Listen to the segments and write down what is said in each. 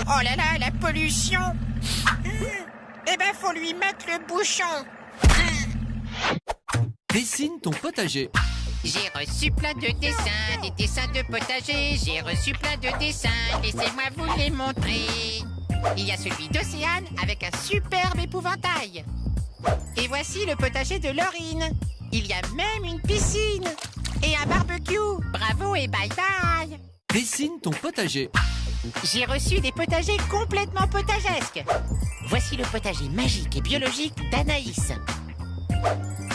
Oh là là, la pollution! Eh ben, faut lui mettre le bouchon! Dessine ton potager. J'ai reçu plein de dessins, des dessins de potager. J'ai reçu plein de dessins, laissez-moi vous les montrer. Il y a celui d'Océane avec un superbe épouvantail. Et voici le potager de Laurine. Il y a même une piscine et un barbecue. Bravo et bye bye. Dessine ton potager. J'ai reçu des potagers complètement potagesques. Voici le potager magique et biologique d'Anaïs.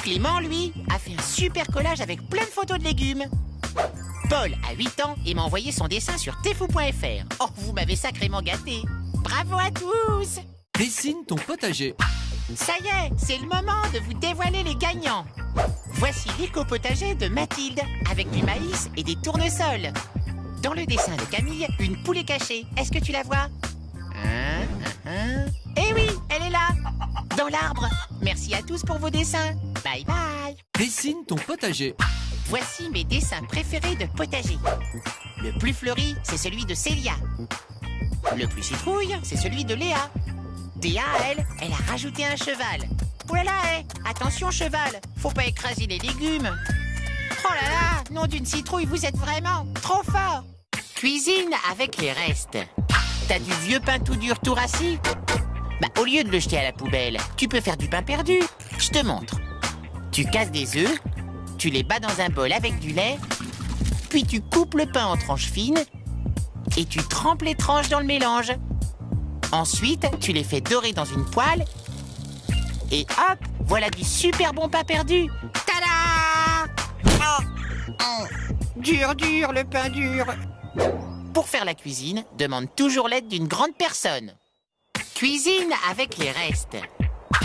Clément, lui, a fait un super collage avec plein de photos de légumes. Paul a 8 ans et m'a envoyé son dessin sur tfou.fr. Oh, vous m'avez sacrément gâté. Bravo à tous. Dessine ton potager. Ça y est, c'est le moment de vous dévoiler les gagnants. Voici l'éco-potager de Mathilde, avec du maïs et des tournesols. Dans le dessin de Camille, une poule est cachée. Est-ce que tu la vois? Eh oui, elle est là, dans l'arbre. Merci à tous pour vos dessins. Bye bye. Dessine ton potager. Voici mes dessins préférés de potager. Le plus fleuri, c'est celui de Célia. Le plus citrouille, c'est celui de Léa. Théa, elle a rajouté un cheval. Oh là là, attention cheval, faut pas écraser les légumes. Oh là là, nom d'une citrouille, vous êtes vraiment trop fort. Cuisine avec les restes. T'as du vieux pain tout dur tout rassis? Bah, au lieu de le jeter à la poubelle, tu peux faire du pain perdu. Je te montre. Tu casses des œufs, tu les bats dans un bol avec du lait, puis tu coupes le pain en tranches fines et tu trempes les tranches dans le mélange. Ensuite, tu les fais dorer dans une poêle et hop, voilà du super bon pain perdu. Tada! Dur, dur, le pain dur. Pour faire la cuisine, demande toujours l'aide d'une grande personne. Cuisine avec les restes.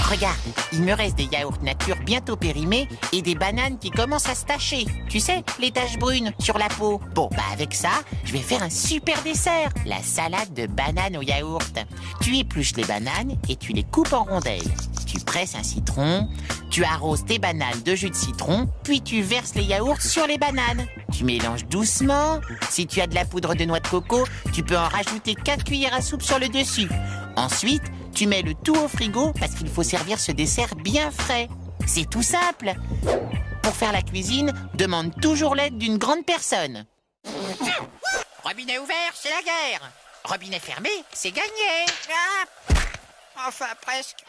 Regarde, il me reste des yaourts nature bientôt périmés et des bananes qui commencent à se tacher. Tu sais, les taches brunes sur la peau. Bon, bah avec ça, je vais faire un super dessert. La salade de bananes au yaourt. Tu épluches les bananes et tu les coupes en rondelles. Tu presses un citron, tu arroses tes bananes de jus de citron, puis tu verses les yaourts sur les bananes. Tu mélanges doucement. Si tu as de la poudre de noix de coco, tu peux en rajouter 4 cuillères à soupe sur le dessus. Ensuite, tu mets le tout au frigo parce qu'il faut servir ce dessert bien frais. C'est tout simple. Pour faire la cuisine, demande toujours l'aide d'une grande personne. Robinet ouvert, c'est la guerre. Robinet fermé, c'est gagné. Ah, enfin presque.